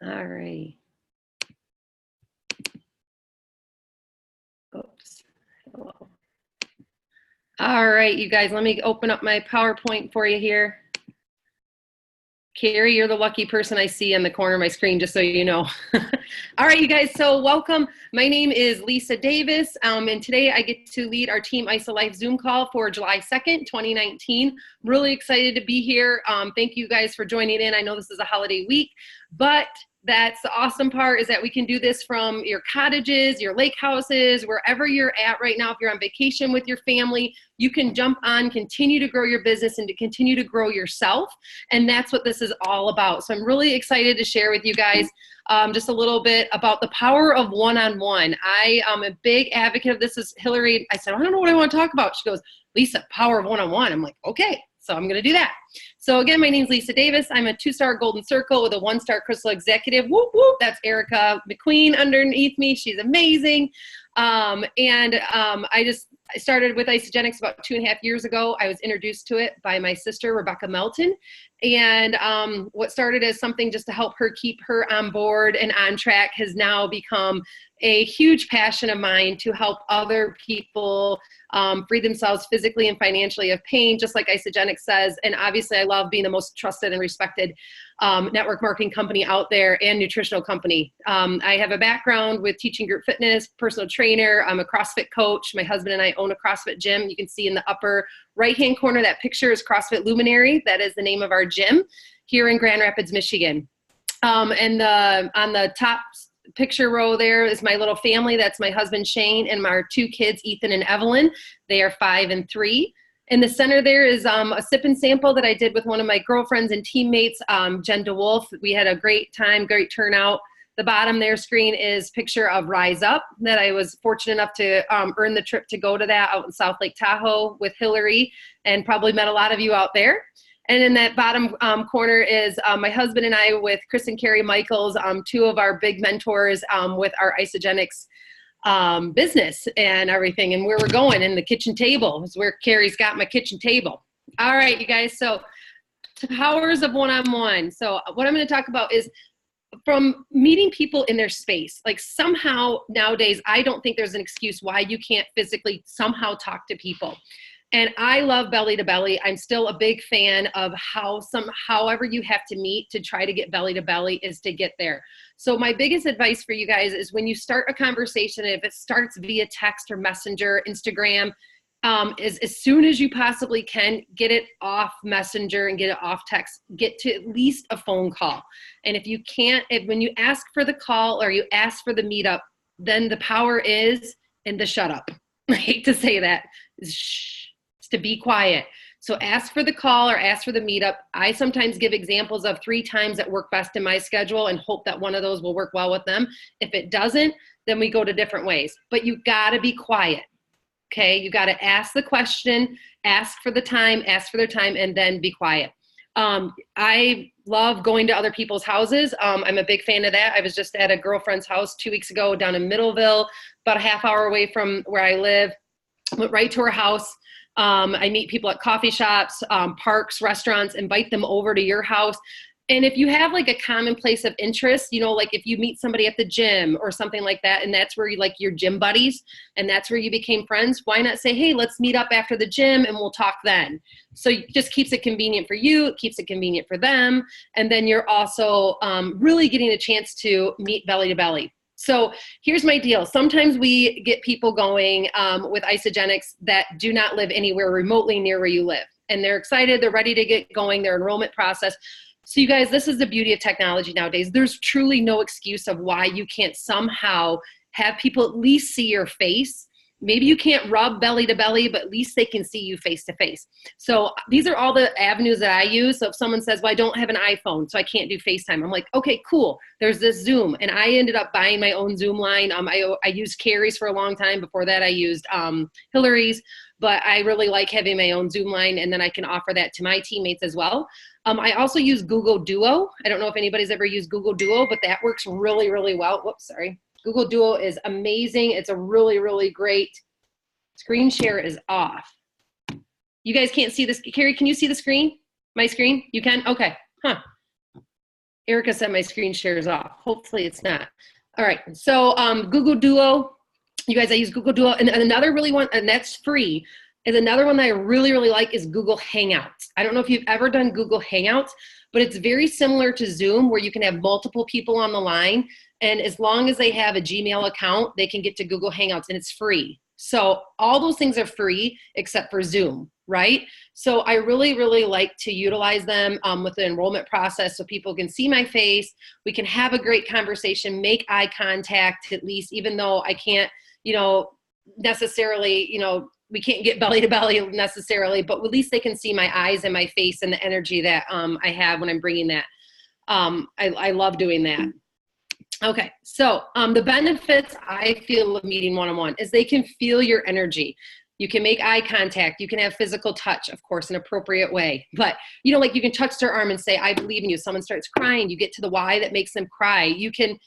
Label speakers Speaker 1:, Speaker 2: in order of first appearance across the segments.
Speaker 1: All right. Oops. Hello. All right, you guys, let me open up my PowerPoint for you here. Carrie, you're the lucky person I see in the corner of my screen, just so you know. All right, you guys, so welcome. My name is Lisa Davis, and today I get to lead our Team ISA Life Zoom call for July 2nd, 2019. Really excited to be here. Thank you guys for joining in. I know this is a holiday week, but that's the awesome part, is that we can do this from your cottages, your lake houses, wherever you're at right now. If you're on vacation with your family, you can jump on, continue to grow your business and to continue to grow yourself. And that's what this is all about. So I'm really excited to share with you guys just a little bit about the power of one-on-one. I am a big advocate of this. Is Hilari. I said, I don't know what I want to talk about. She goes, Lisa, power of one-on-one. I'm like, okay. So I'm going to do that. So again, my name is Lisa Davis. I'm a 2-star Golden Circle with a 1-star Crystal Executive. Whoop, whoop. That's Erica McQueen underneath me. She's amazing. I started with Isagenix about 2.5 years ago. I was introduced to it by my sister, Rebecca Melton. And what started as something just to help her keep her on board and on track has now become a huge passion of mine to help other people free themselves physically and financially of pain, just like Isagenix says. And obviously I love being the most trusted and respected network marketing company out there and nutritional company. I have a background with teaching group fitness, personal trainer. I'm a CrossFit coach. My husband and I own a CrossFit gym. You can see in the upper right-hand corner, that picture is CrossFit Luminary. That is the name of our gym here in Grand Rapids, Michigan. On the top picture row there is my little family. That's my husband, Shane, and our 2 kids, Ethan and Evelyn. They are 5 and 3. In the center there is a sip and sample that I did with one of my girlfriends and teammates, Jen DeWolf. We had a great time, great turnout. The bottom there screen is picture of Rise Up, that I was fortunate enough to earn the trip to go to that out in South Lake Tahoe with Hilari, and probably met a lot of you out there. And in that bottom corner is my husband and I with Chris and Carrie Michaels, 2 of our big mentors with our Isagenix business and everything, and where we're going. And the kitchen table is where Carrie's got my kitchen table. All right, you guys, so the powers of one-on-one. So what I'm going to talk about is from meeting people in their space. Like, somehow nowadays, I don't think there's an excuse why you can't physically somehow talk to people. And I love belly to belly. I'm still a big fan of however you have to meet to try to get belly to belly is to get there. So my biggest advice for you guys is, when you start a conversation, if it starts via text or Messenger, Instagram, is as soon as you possibly can, get it off Messenger and get it off text. Get to at least a phone call. And if you can't, when you ask for the call or you ask for the meetup, then the power is in the shut up. I hate to say that. Shh. To be quiet. So ask for the call or ask for the meetup. I sometimes give examples of 3 times that work best in my schedule and hope that one of those will work well with them. If it doesn't, then we go to different ways. But you gotta be quiet, okay? You gotta ask the question, ask for the time, ask for their time, and then be quiet. I love going to other people's houses. I'm a big fan of that. I was just at a girlfriend's house 2 weeks ago down in Middleville, about a half hour away from where I live. Went right to her house. I meet people at coffee shops, parks, restaurants, invite them over to your house. And if you have like a common place of interest, you know, like if you meet somebody at the gym or something like that, and that's where you like your gym buddies, and that's where you became friends, why not say, hey, let's meet up after the gym and we'll talk then. So it just keeps it convenient for you. It keeps it convenient for them. And then you're also really getting a chance to meet belly to belly. So here's my deal. Sometimes we get people going with Isagenix that do not live anywhere remotely near where you live. And they're excited, they're ready to get going, their enrollment process. So you guys, this is the beauty of technology nowadays. There's truly no excuse of why you can't somehow have people at least see your face. Maybe you can't rub belly to belly, but at least they can see you face to face. So these are all the avenues that I use. So if someone says, well, I don't have an iPhone, so I can't do FaceTime. I'm like, okay, cool. There's this Zoom. And I ended up buying my own Zoom line. I used Carrie's for a long time. Before that, I used Hilari's. But I really like having my own Zoom line, and then I can offer that to my teammates as well. I also use Google Duo. I don't know if anybody's ever used Google Duo, but that works really, really well. Whoops, sorry. Google Duo is amazing. It's a really, really great. Screen share is off. You guys can't see this. Carrie, can you see the screen? My screen? You can? Okay. Huh. Erica said my screen share is off. Hopefully it's not. All right. So Google Duo, you guys, I use Google Duo. And another really one, and that's free, is another one that I really, really like is Google Hangouts. I don't know if you've ever done Google Hangouts, but it's very similar to Zoom where you can have multiple people on the line. And as long as they have a Gmail account, they can get to Google Hangouts and it's free. So all those things are free except for Zoom, right? So I really, really like to utilize them with the enrollment process so people can see my face. We can have a great conversation, make eye contact at least, even though I can't, necessarily, we can't get belly to belly necessarily, but at least they can see my eyes and my face and the energy that I have when I'm bringing that. I love doing that. Okay, so the benefits I feel of meeting one-on-one is they can feel your energy. You can make eye contact. You can have physical touch, of course, in an appropriate way. But, like you can touch their arm and say, I believe in you. Someone starts crying. You get to the why that makes them cry. You can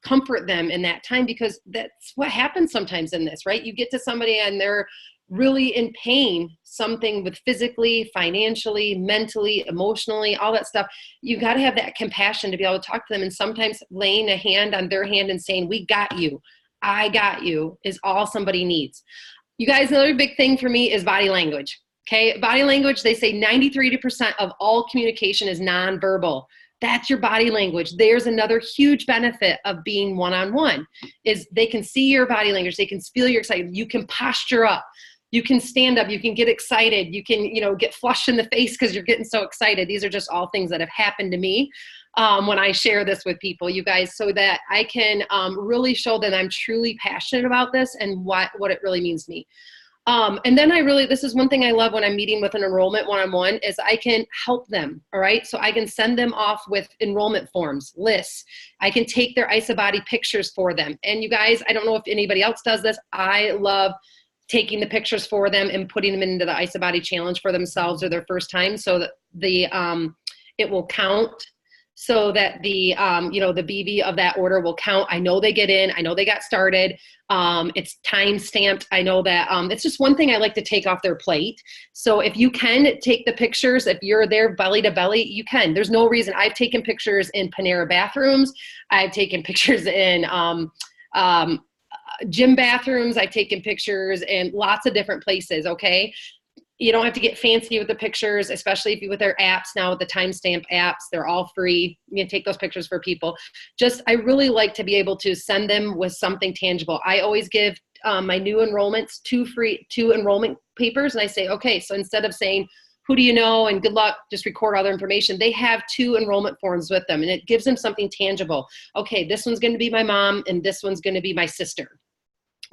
Speaker 1: comfort them in that time because that's what happens sometimes in this, right? You get to somebody and they're really in pain, something with physically, financially, mentally, emotionally, all that stuff. You've got to have that compassion to be able to talk to them. And sometimes laying a hand on their hand and saying, we got you, I got you, is all somebody needs. You guys, another big thing for me is body language. Okay, body language, they say 93% of all communication is nonverbal. That's your body language. There's another huge benefit of being one-on-one is they can see your body language. They can feel you're excited. You can posture up. You can stand up. You can get excited. You can, get flushed in the face because you're getting so excited. These are just all things that have happened to me when I share this with people, you guys, so that I can really show that I'm truly passionate about this and what it really means to me. And then this is one thing I love when I'm meeting with an enrollment one-on-one is I can help them, all right? So I can send them off with enrollment forms, lists. I can take their IsaBody pictures for them. And you guys, I don't know if anybody else does this. I love taking the pictures for them and putting them into the IsaBody challenge for themselves or their first time so that it will count. So that the BB of that order will count. I know they get in. I know they got started. It's time stamped. I know that it's just one thing I like to take off their plate. So if you can take the pictures, if you're there belly to belly, you can. There's no reason. I've taken pictures in Panera bathrooms. I've taken pictures in gym bathrooms. I've taken pictures in lots of different places, okay? You don't have to get fancy with the pictures, especially if you with their apps now, with the timestamp apps, they're all free. You can take those pictures for people. I really like to be able to send them with something tangible. I always give my new enrollments two enrollment papers. And I say, okay, so instead of saying, who do you know and good luck, just record all their information. They have 2 enrollment forms with them and it gives them something tangible. Okay, this one's going to be my mom and this one's going to be my sister.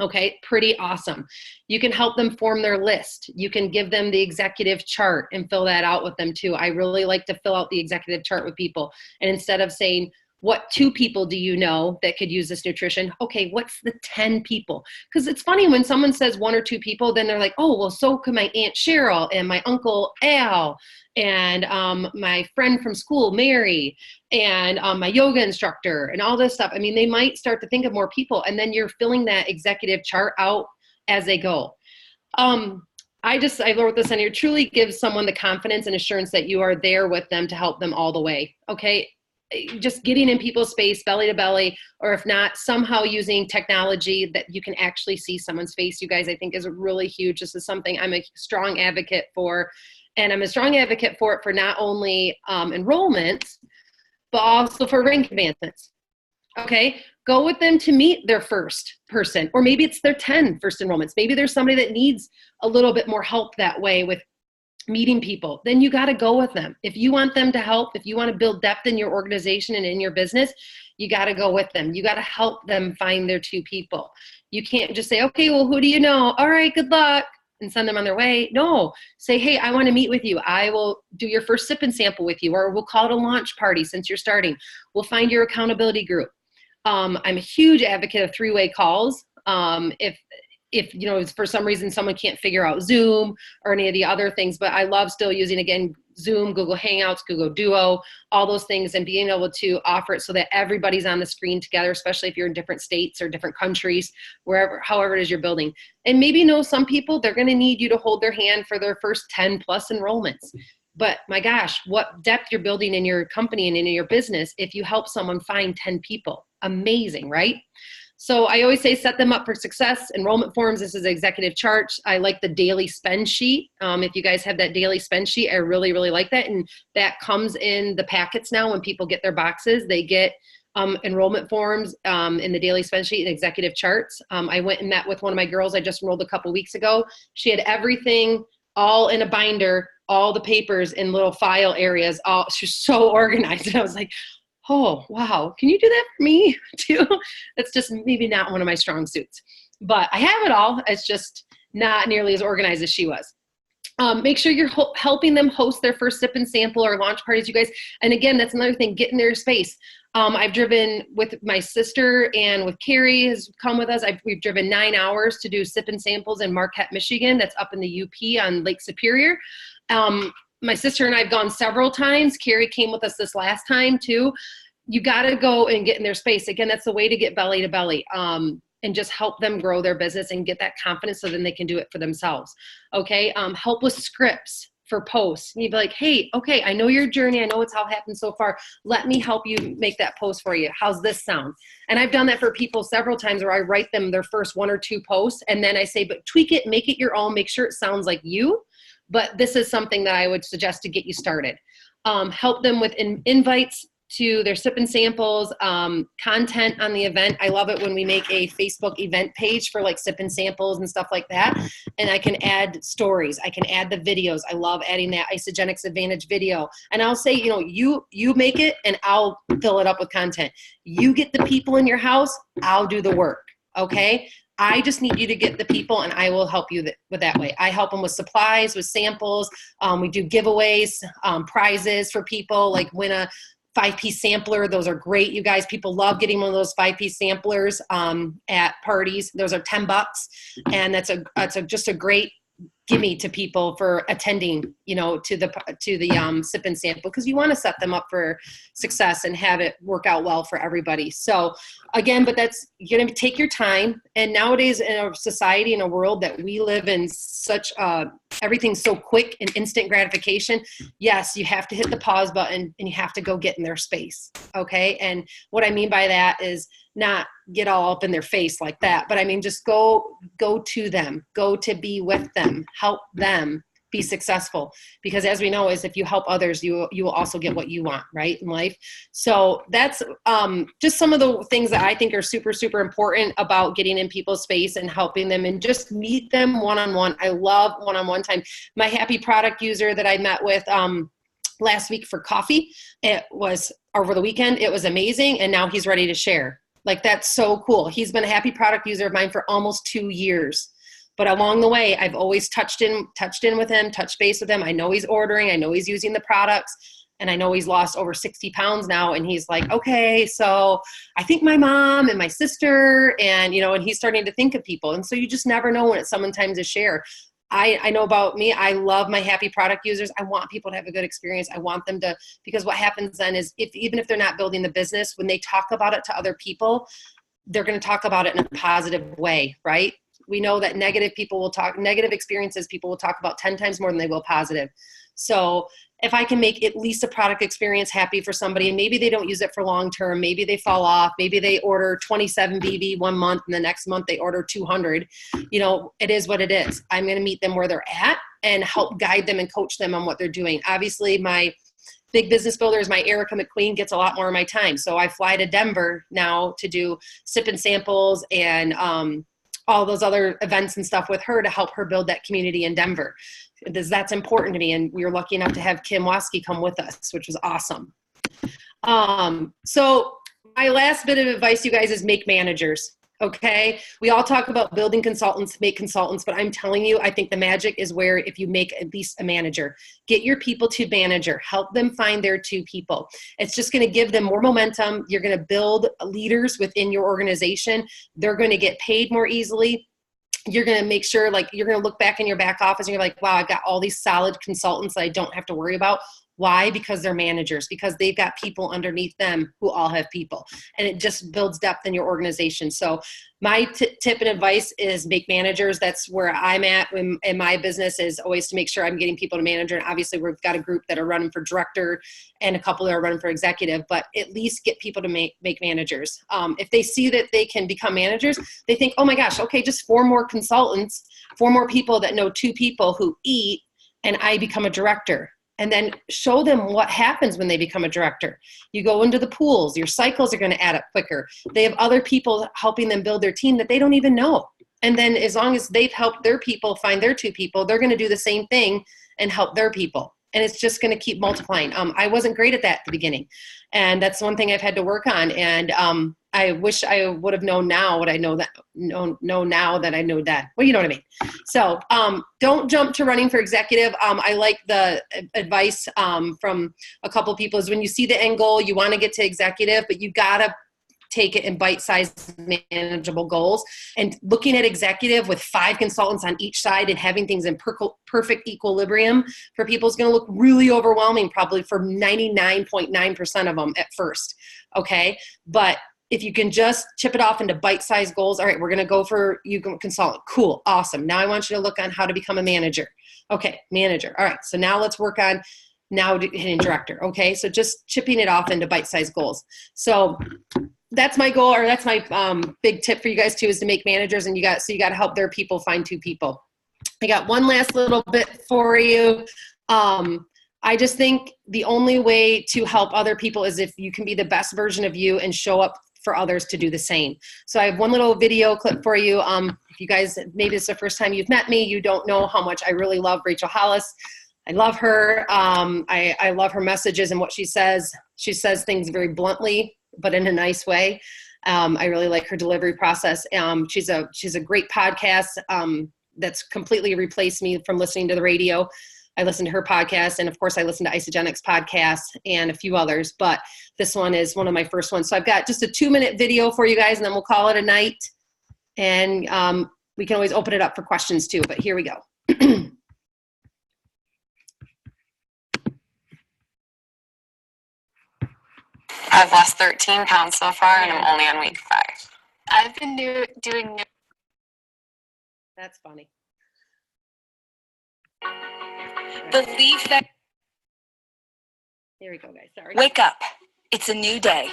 Speaker 1: Okay, pretty awesome. You can help them form their list. You can give them the executive chart and fill that out with them too. I really like to fill out the executive chart with people. And instead of saying, what 2 people do you know that could use this nutrition? Okay, what's the 10 people? Because it's funny when someone says 1 or 2 people, then they're like, oh, well, so could my Aunt Cheryl and my Uncle Al and my friend from school, Mary, and my yoga instructor and all this stuff. I mean, they might start to think of more people and then you're filling that executive chart out as they go. I wrote this on here, truly gives someone the confidence and assurance that you are there with them to help them all the way, okay? Just getting in people's space, belly to belly, or if not, somehow using technology that you can actually see someone's face, you guys, I think is really huge. This is something I'm a strong advocate for. And I'm a strong advocate for it for not only enrollments, but also for rank advancements. Okay, go with them to meet their first person, or maybe it's their 10 first enrollments. Maybe there's somebody that needs a little bit more help that way with meeting people. Then you got to go with them. If you want them to help, if you want to build depth in your organization and in your business, you got to go with them. You got to help them find their 2 people. You can't just say, okay, well, who do you know? All right, good luck, and send them on their way. No, say, hey, I want to meet with you. I will do your first sip and sample with you, or we'll call it a launch party since you're starting. We'll find your accountability group. I'm a huge advocate of 3-way calls. If for some reason someone can't figure out Zoom or any of the other things, but I love still using, again, Zoom, Google Hangouts, Google Duo, all those things, and being able to offer it so that everybody's on the screen together, especially if you're in different states or different countries, however it is you're building. And maybe some people, they're going to need you to hold their hand for their first 10 plus enrollments. But my gosh, what depth you're building in your company and in your business if you help someone find 10 people. Amazing, right? So I always say set them up for success. Enrollment forms, this is executive charts. I like the daily spend sheet. If you guys have that daily spend sheet, I really, really like that. And that comes in the packets now when people get their boxes. They get enrollment forms in the daily spend sheet and executive charts. I went and met with one of my girls I just enrolled a couple weeks ago. She had everything all in a binder, all the papers in little file areas. She's so organized. And I was like, oh, wow. Can you do that for me too? That's just maybe not one of my strong suits, but I have it all. It's just not nearly as organized as she was. Make sure you're helping them host their first sip and sample or launch parties, you guys. And again, that's another thing, get in their space. I've driven with my sister and with Carrie has come with us. We've driven 9 hours to do sip and samples in Marquette, Michigan. That's up in the UP on Lake Superior. My sister and I have gone several times. Carrie came with us this last time too. You got to go and get in their space. Again, that's the way to get belly to belly, and just help them grow their business and get that confidence so then they can do it for themselves. Okay. Help with scripts for posts. You'd be like, hey, okay, I know your journey. I know it's how it happened so far. Let me help you make that post for you. How's this sound? And I've done that for people several times where I write them their first 1 or 2 posts. And then I say, but tweak it, make it your own, make sure it sounds like you. But this is something that I would suggest to get you started. Help them with invites to their sip and samples, content on the event. I love it when we make a Facebook event page for like sip and samples and stuff like that. And I can add stories. I can add the videos. I love adding that Isagenix Advantage video. And I'll say, you make it and I'll fill it up with content. You get the people in your house, I'll do the work. Okay. I just need you to get the people and I will help you with that way. I help them with supplies, with samples. We do giveaways, prizes for people, like win a 5-piece sampler. Those are great, you guys. People love getting one of those 5-piece samplers at parties. Those are $10, and that's just a great gimme to people for attending, to the sip and sample, because you want to set them up for success and have it work out well for everybody. So again, but that's, you're going to take your time. And nowadays in a society, in a world that we live in, such everything's so quick and instant gratification. Yes, you have to hit the pause button and you have to go get in their space. Okay. And what I mean by that is not get all up in their face like that, but I mean, just go to them, go to be with them, help them be successful. Because as we know, is if you help others, you will also get what you want, right, in life. So that's just some of the things that I think are super, super important about getting in people's space and helping them and just meet them one-on-one. I love one-on-one time. My happy product user that I met with last week for coffee, it was over the weekend. It was amazing. And now he's ready to share. Like, that's so cool. He's been a happy product user of mine for almost 2 years. But along the way, I've always touched in with him, touched base with him. I know he's ordering. I know he's using the products. And I know he's lost over 60 pounds now. And he's like, okay, so I think my mom and my sister and, and he's starting to think of people. And so you just never know when it's someone time to share. I know about me. I love my happy product users. I want people to have a good experience. I want them to, because what happens then is even if they're not building the business, when they talk about it to other people, they're going to talk about it in a positive way, right? We know that negative experiences, people will talk about 10 times more than they will positive. So if I can make at least a product experience happy for somebody, and maybe they don't use it for long term, maybe they fall off, maybe they order 27 BV 1 month and the next month they order 200, it is what it is. I'm going to meet them where they're at and help guide them and coach them on what they're doing. Obviously, my big business builders, my Erica McQueen, gets a lot more of my time. So I fly to Denver now to do sip and samples and all those other events and stuff with her to help her build that community in Denver. That's important to me. And we were lucky enough to have Kim Waske come with us, which was awesome. So my last bit of advice, you guys, is make managers. Okay. We all talk about building consultants, make consultants, but I'm telling you, I think the magic is where if you make at least a manager, get your people to manager, help them find their 2 people. It's just going to give them more momentum. You're going to build leaders within your organization. They're going to get paid more easily. You're going to make sure, you're going to look back in your back office and you're like, wow, I've got all these solid consultants that I don't have to worry about. Why? Because they're managers, because they've got people underneath them who all have people, and it just builds depth in your organization. So my tip and advice is make managers. That's where I'm at in my business, is always to make sure I'm getting people to manager. And obviously we've got a group that are running for director and a couple that are running for executive, but at least get people to make managers. If they see that they can become managers, they think, oh my gosh, okay, just 4 more consultants, 4 more people that know 2 people who eat, and I become a director. And then show them what happens when they become a director. You go into the pools, your cycles are going to add up quicker. They have other people helping them build their team that they don't even know. And then as long as they've helped their people find their 2 people, they're going to do the same thing and help their people. And it's just going to keep multiplying. I wasn't great at that at the beginning. And that's one thing I've had to work on. And I wish I would have known now what I know now that I know then. Well, you know what I mean? So don't jump to running for executive. I like the advice from a couple people is when you see the end goal, you want to get to executive, but you got to take it in bite-sized manageable goals. And looking at executive with 5 consultants on each side and having things in perfect equilibrium for people is going to look really overwhelming, probably for 99.9% of them at first. Okay. But if you can just chip it off into bite-sized goals, all right, we're going to go for you consultant. Cool. Awesome. Now I want you to look on how to become a manager. Okay. Manager. All right. So now let's work on now hitting director. Okay. So just chipping it off into bite-sized goals. So that's my goal, or that's my big tip for you guys too, is to make managers, and you got to help their people find 2 people. I got one last little bit for you. I just think the only way to help other people is if you can be the best version of you and show up for others to do the same. So I have one little video clip for you. If you guys, maybe it's the first time you've met me, you don't know how much I really love Rachel Hollis. I love her. I love her messages and what she says. She says things very bluntly, but in a nice way. I really like her delivery process. She's a great podcast that's completely replaced me from listening to the radio. I listen to her podcast, and of course I listen to Isagenix podcast and a few others, but this one is one of my first ones. So I've got just a 2-minute video for you guys, and then we'll call it a night. And we can always open it up for questions too, but here we go.
Speaker 2: I've lost 13 pounds so far, and I'm only on week 5. I've been doing.
Speaker 1: That's funny.
Speaker 2: Believe that.
Speaker 1: Here we go, guys. Sorry.
Speaker 3: Wake up. It's a new day.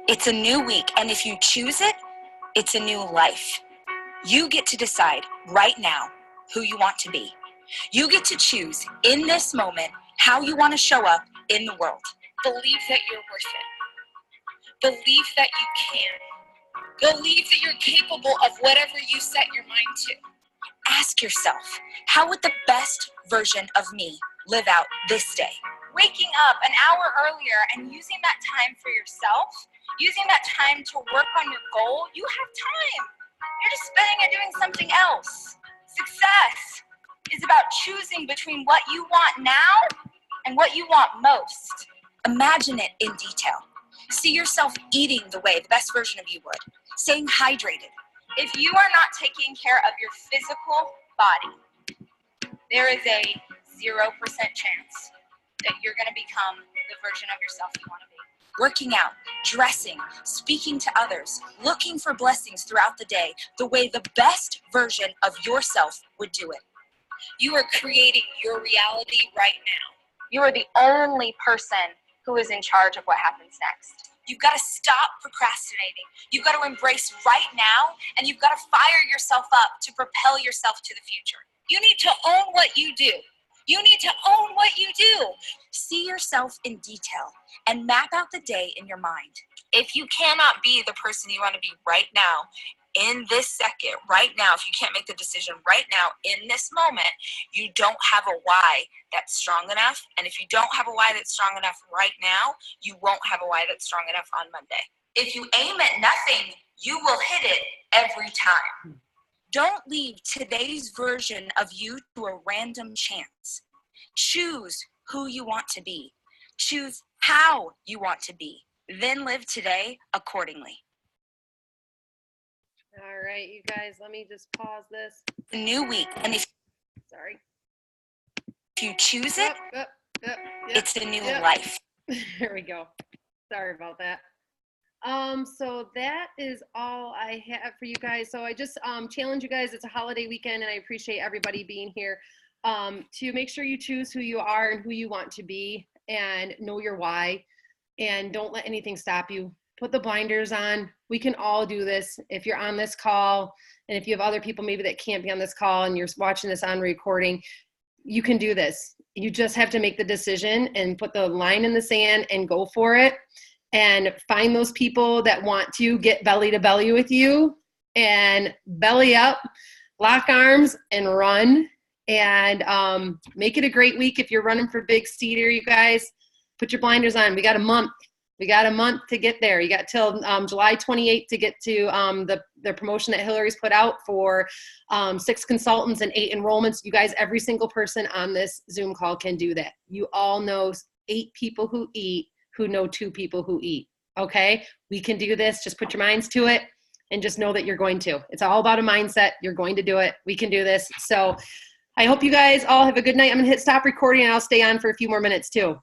Speaker 3: It's a new week. And if you choose it, it's a new life. You get to decide right now who you want to be. You get to choose in this moment how you want to show up in the world.
Speaker 2: Believe that you're worth it. Believe that you can. Believe that you're capable of whatever you set your mind to.
Speaker 3: Ask yourself, how would the best version of me live out this day?
Speaker 4: Waking up an hour earlier and using that time for yourself, using that time to work on your goal, you have time. You're just spending it doing something else. Success is about choosing between what you want now and what you want most.
Speaker 3: Imagine it in detail. See yourself eating the way the best version of you would, staying hydrated.
Speaker 4: If you are not taking care of your physical body, there is a 0% chance that you're going to become the version of yourself you want to be.
Speaker 3: Working out, dressing, speaking to others, looking for blessings throughout the day, the way the best version of yourself would do it.
Speaker 4: You are creating your reality right now. You are the only person who is in charge of what happens next.
Speaker 3: You've got to stop procrastinating. You've got to embrace right now, and you've got to fire yourself up to propel yourself to the future.
Speaker 4: You need to own what you do. You need to own what you do.
Speaker 3: See yourself in detail and map out the day in your mind.
Speaker 2: If you cannot be the person you want to be right now, in this second, right now, if you can't make the decision right now, in this moment, you don't have a why that's strong enough. And if you don't have a why that's strong enough right now, you won't have a why that's strong enough on Monday. If you aim at nothing, you will hit it every time.
Speaker 3: Don't leave today's version of you to a random chance. Choose who you want to be. Choose how you want to be. Then live today accordingly.
Speaker 1: All right, you guys, let me just pause this.
Speaker 3: A new week, and if
Speaker 1: Sorry.
Speaker 3: you choose it,
Speaker 1: Yep.
Speaker 3: It's a new life.
Speaker 1: There we go. Sorry about that. So that is all I have for you guys. So I just challenge you guys. It's a holiday weekend, and I appreciate everybody being here. To make sure you choose who you are and who you want to be, and know your why, and don't let anything stop you. Put the blinders on. We can all do this. If you're on this call, and if you have other people maybe that can't be on this call and you're watching this on recording, you can do this. You just have to make the decision and put the line in the sand and go for it, and find those people that want to get belly to belly with you, and belly up, lock arms, and run. And make it a great week. If you're running for Big Cedar, you guys, put your blinders on. We got a month. We got a month to get there. You got till July 28th to get to the promotion that Hilari's put out for 6 consultants and 8 enrollments. You guys, every single person on this Zoom call can do that. You all know 8 people who eat who know 2 people who eat. Okay? We can do this. Just put your minds to it and just know that you're going to. It's all about a mindset. You're going to do it. We can do this. So I hope you guys all have a good night. I'm going to hit stop recording, and I'll stay on for a few more minutes too.